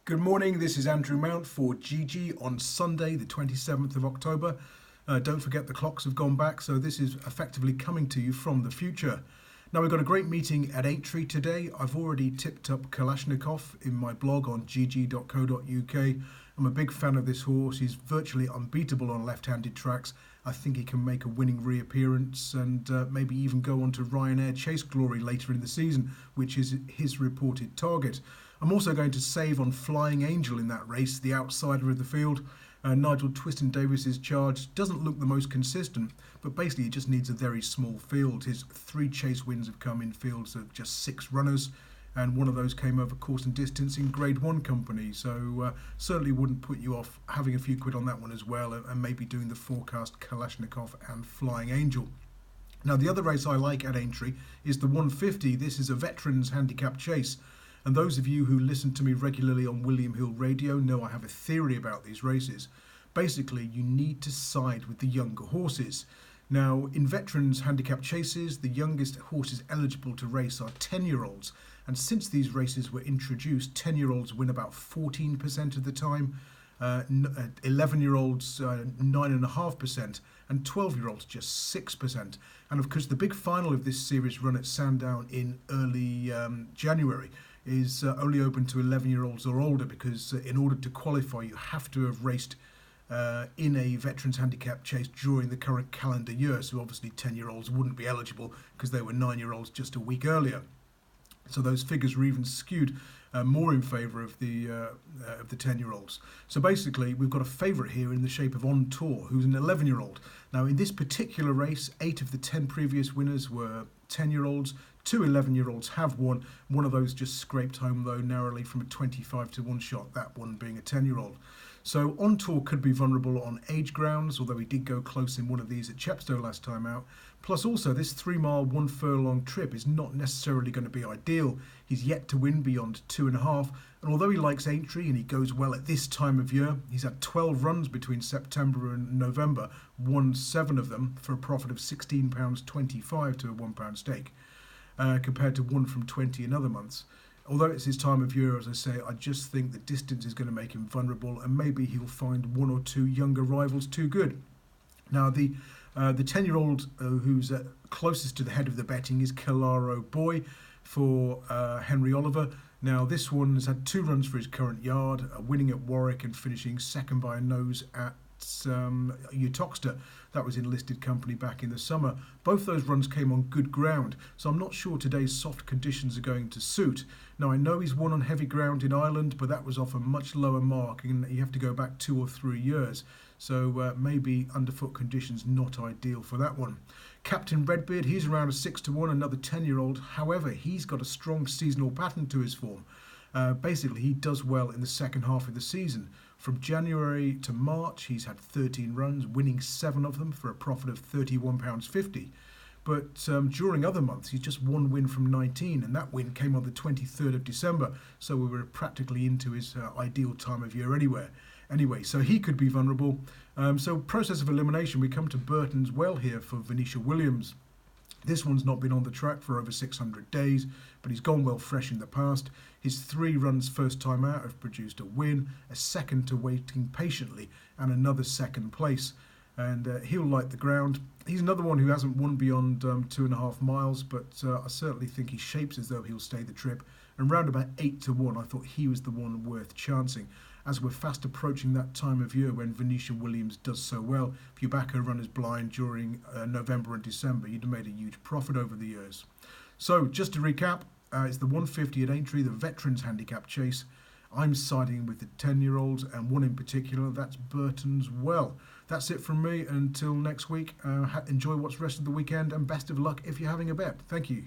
Good morning, this is Andrew Mount for GG on Sunday, the 27th of October. Don't forget the clocks have gone back, so this is effectively coming to you from the future. Now, we've got a great meeting at Aintree today. I've already tipped up Kalashnikov in my blog on GG.CO.UK. I'm a big fan of this horse. He's virtually unbeatable on left-handed tracks. I think he can make a winning reappearance and maybe even go on to Ryanair Chase Glory later in the season, which is his reported target. I'm also going to save on Flying Angel in that race, the outsider of the field. Nigel Twiston-Davies's charge doesn't look the most consistent, but basically he just needs a very small field. His 3 chase wins have come in fields of just 6 runners, and one of those came over course and distance in Grade 1 company, so certainly wouldn't put you off having a few quid on that one as well, and maybe doing the forecast Kalashnikov and Flying Angel. Now, the other race I like at Aintree is the 150. This is a Veterans Handicap Chase. And those of you who listen to me regularly on William Hill Radio know I have a theory about these races. Basically, you need to side with the younger horses. Now, in Veterans Handicap Chases, the youngest horses eligible to race are 10-year-olds. And since these races were introduced, 10-year-olds win about 14% of the time, 11-year-olds 9.5%, and 12-year-olds just 6%. And of course, the big final of this series run at Sandown in early January is only open to 11-year-olds or older, because in order to qualify you have to have raced in a Veterans Handicap Chase during the current calendar year. So obviously 10-year-olds wouldn't be eligible because they were 9-year-olds just a week earlier. So those figures are even skewed more in favour of the 10-year-olds. So basically, we've got a favourite here in the shape of On Tour, who's an 11-year-old. Now, in this particular race, 8 of the 10 previous winners were 10-year-olds. 2 11-year-olds have won. One of those just scraped home, though, narrowly from a 25-1 shot, that one being a 10-year-old. So On Tour could be vulnerable on age grounds, although he did go close in one of these at Chepstow last time out. Plus also, this 3-mile, 1 furlong trip is not necessarily going to be ideal. He's yet to win beyond 2.5, and although he likes Aintree and he goes well at this time of year, he's had 12 runs between September and November, won 7 of them for a profit of £16.25 to a £1 stake, compared to 1 from 20 in other months. Although it's his time of year, as I say, I just think the distance is going to make him vulnerable, and maybe he'll find 1 or 2 younger rivals too good. Now, the 10-year-old who's closest to the head of the betting is Calaro Boy for Henry Oliver. Now, this one has had 2 runs for his current yard, winning at Warwick and finishing second by a nose at Utoxeter. That was in listed company back in the summer. Both those runs came on good ground, so I'm not sure today's soft conditions are going to suit. Now, I know he's won on heavy ground in Ireland, but that was off a much lower mark, and you have to go back 2 or 3 years. So maybe underfoot conditions not ideal for that one. Captain Redbeard, he's around a 6-1, another 10-year-old. However, he's got a strong seasonal pattern to his form. Basically, he does well in the second half of the season. From January to March, he's had 13 runs, winning 7 of them for a profit of £31.50. But during other months, he's just 1 win from 19, and that win came on the 23rd of December, so we were practically into his ideal time of year anyway, so he could be vulnerable. So process of elimination, we come to Burton's Well here for Venetia Williams. This one's not been on the track for over 600 days, but he's gone well fresh in the past. His 3 runs first time out have produced a win, a second to waiting patiently, and another second place. And he'll light the ground. He's another one who hasn't won beyond 2.5 miles, but I certainly think he shapes as though he'll stay the trip. And round about 8-1, I thought he was the one worth chancing, as we're fast approaching that time of year when Venetia Williams does so well. If you back her runners blind during November and December, you'd have made a huge profit over the years. So just to recap, it's the 150 at Aintree, the Veterans Handicap Chase. I'm siding with the 10-year-olds, and one in particular, that's Burton's Well. That's it from me until next week. Enjoy what's rest of the weekend, and best of luck if you're having a bet. Thank you.